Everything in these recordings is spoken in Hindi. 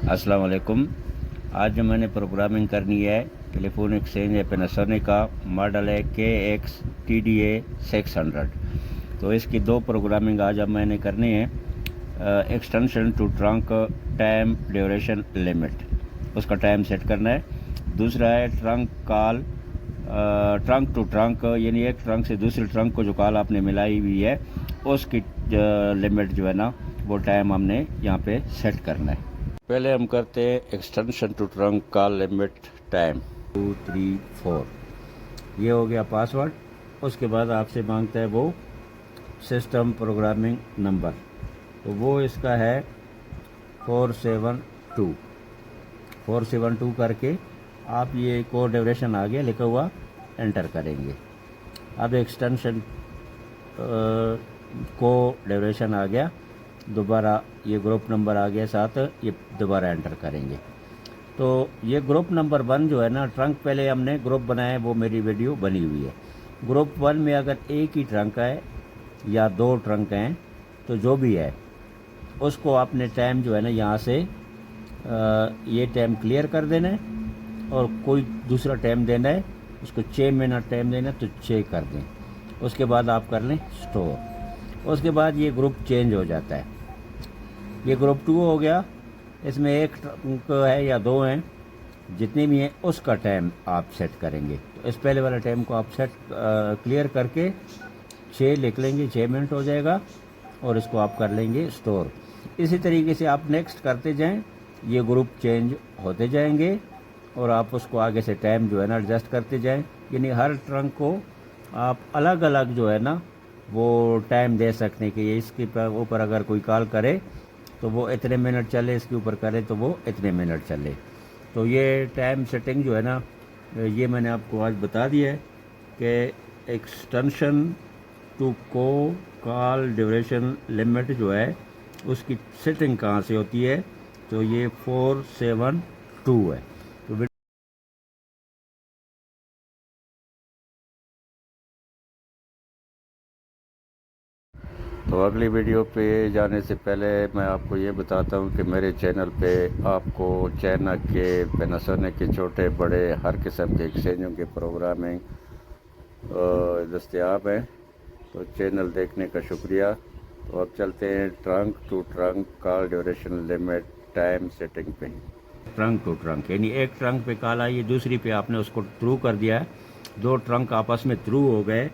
अस्सलाम वालेकुम। आज जो मैंने प्रोग्रामिंग करनी है टेलीफोन एक्सचेंज है पैनासोनिक का, मॉडल है KX-TDA 600। तो इसकी दो प्रोग्रामिंग आज अब मैंने करनी है। Extension to trunk time duration limit, उसका टाइम सेट करना है। दूसरा है trunk call, trunk to trunk, यानी एक ट्रंक से दूसरे ट्रंक को जो कॉल आपने मिलाई हुई है उसकी लिमिट जो है ना वो टाइम हमने यहाँ पे सेट करना है। पहले हम करते हैं extension to trunk call limit time 2 3 4। ये हो गया पासवर्ड। उसके बाद आपसे मांगता है वो सिस्टम प्रोग्रामिंग नंबर, तो वो इसका है 472 करके आप ये कोड ड्यूरेशन आ गया लिखा हुआ, एंटर करेंगे। अब एक्सटेंशन को ड्यूरेशन आ गया, दोबारा ये ग्रुप नंबर आ गया साथ, ये दोबारा एंटर करेंगे। तो ये ग्रुप नंबर 1 जो है ना, ट्रंक पहले हमने ग्रुप बनाया है, वो मेरी वीडियो बनी हुई है। ग्रुप 1 में अगर एक ही ट्रंक है या दो ट्रंक हैं तो जो भी है उसको आपने टाइम जो है ना यहाँ से ये टाइम क्लियर कर देना है, और कोई दूसरा टाइम देना है उसको 6 मिनट टाइम देना है तो 6 कर दें। उसके बाद आप कर लें स्टोर। उसके बाद ये ग्रुप चेंज हो जाता है। ये ग्रुप 2 हो गया, इसमें एक ट्रंक है या दो हैं, जितने भी हैं उसका टाइम आप सेट करेंगे। तो इस पहले वाला टाइम को आप सेट क्लियर करके 6 लिख लेंगे, 6 मिनट हो जाएगा, और इसको आप कर लेंगे स्टोर। इसी तरीके से आप नेक्स्ट करते जाएं, ये ग्रुप चेंज होते जाएंगे और आप उसको आगे से टाइम जो है ना एडजस्ट करते जाएं। यानी हर ट्रंक को आप अलग अलग जो है ना वो टाइम दे सकते हैं कि ये इसके ऊपर अगर कोई कॉल करे तो वो इतने मिनट चले, इसके ऊपर करे तो वो इतने मिनट चले। तो ये टाइम सेटिंग जो है ना, ये मैंने आपको आज बता दिया है कि एक्सटेंशन टू को कॉल ड्यूरेशन लिमिट जो है उसकी सेटिंग कहाँ से होती है, तो ये 472 है। तो अगली वीडियो पे जाने से पहले मैं आपको ये बताता हूँ कि मेरे चैनल पे आपको चाइना के, पैनासोनिक के छोटे बड़े हर किस्म के एक्सचेंजों के प्रोग्रामिंग दस्तयाब हैं। तो चैनल देखने का शुक्रिया। तो अब चलते हैं trunk to trunk call duration limit time setting पे। ट्रंक टू ट्रंक यानी एक ट्रंक पे कॉल आई, दूसरी पे आपने उसको थ्रू कर दिया है, दो ट्रंक आपस में थ्रू हो गए,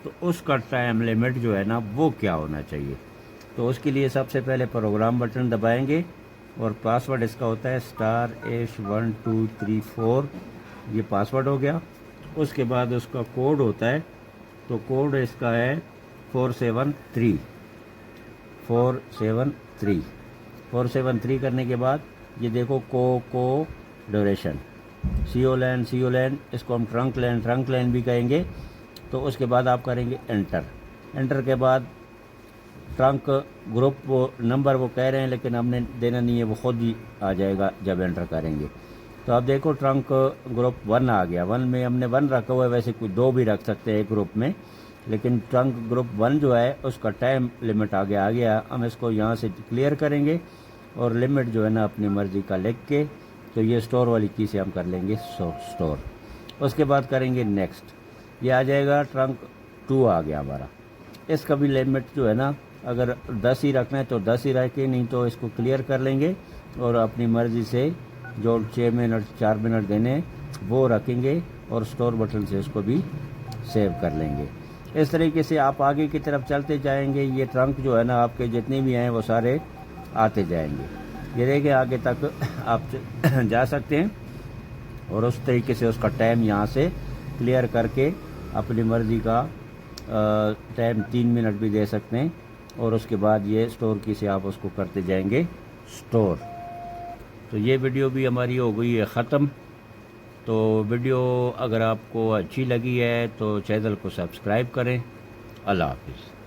तो उसका टाइम लिमिट जो है ना वो क्या होना चाहिए। तो उसके लिए सबसे पहले प्रोग्राम बटन दबाएंगे और पासवर्ड इसका होता है *1234। ये पासवर्ड हो गया। उसके बाद उसका कोड होता है, तो कोड इसका है 473 करने के बाद ये देखो को ड्यूरेशन सी ओ लैन, इसको हम ट्रंक लैन भी कहेंगे। तो उसके बाद आप करेंगे एंटर के बाद ट्रंक ग्रुप नंबर वो कह रहे हैं लेकिन हमने देना नहीं है, वो खुद ही आ जाएगा जब एंटर करेंगे। तो आप देखो ट्रंक ग्रुप 1 आ गया। 1 में हमने 1 रखा हुआ है, वैसे कोई 2 भी रख सकते हैं एक ग्रुप में, लेकिन ट्रंक ग्रुप 1 जो है उसका टाइम लिमिट आगे आ गया। हम इसको यहाँ से क्लियर करेंगे और लिमिट जो है ना अपनी मर्ज़ी का लिख के, तो ये स्टोर वाली की से हम कर लेंगे स्टोर। उसके बाद करेंगे नेक्स्ट, ये आ जाएगा ट्रंक 2 आ गया हमारा। इसका भी लिमिट जो है ना अगर 10 ही रखना है तो 10 ही रखें, नहीं तो इसको क्लियर कर लेंगे और अपनी मर्ज़ी से जो 6 मिनट 4 मिनट देने वो रखेंगे और स्टोर बटन से उसको भी सेव कर लेंगे। इस तरीके से आप आगे की तरफ चलते जाएंगे। ये ट्रंक जो है ना आपके जितने भी हैं वो सारे आते जाएंगे। ये देखिए आगे तक आप जा सकते हैं और उस तरीके से उसका टाइम यहाँ से क्लियर करके अपनी मर्ज़ी का टाइम 3 मिनट भी दे सकते हैं, और उसके बाद ये स्टोर की से आप उसको करते जाएंगे स्टोर। तो ये वीडियो भी हमारी हो गई है ख़त्म। तो वीडियो अगर आपको अच्छी लगी है तो चैनल को सब्सक्राइब करें। अल्लाह हाफिज़।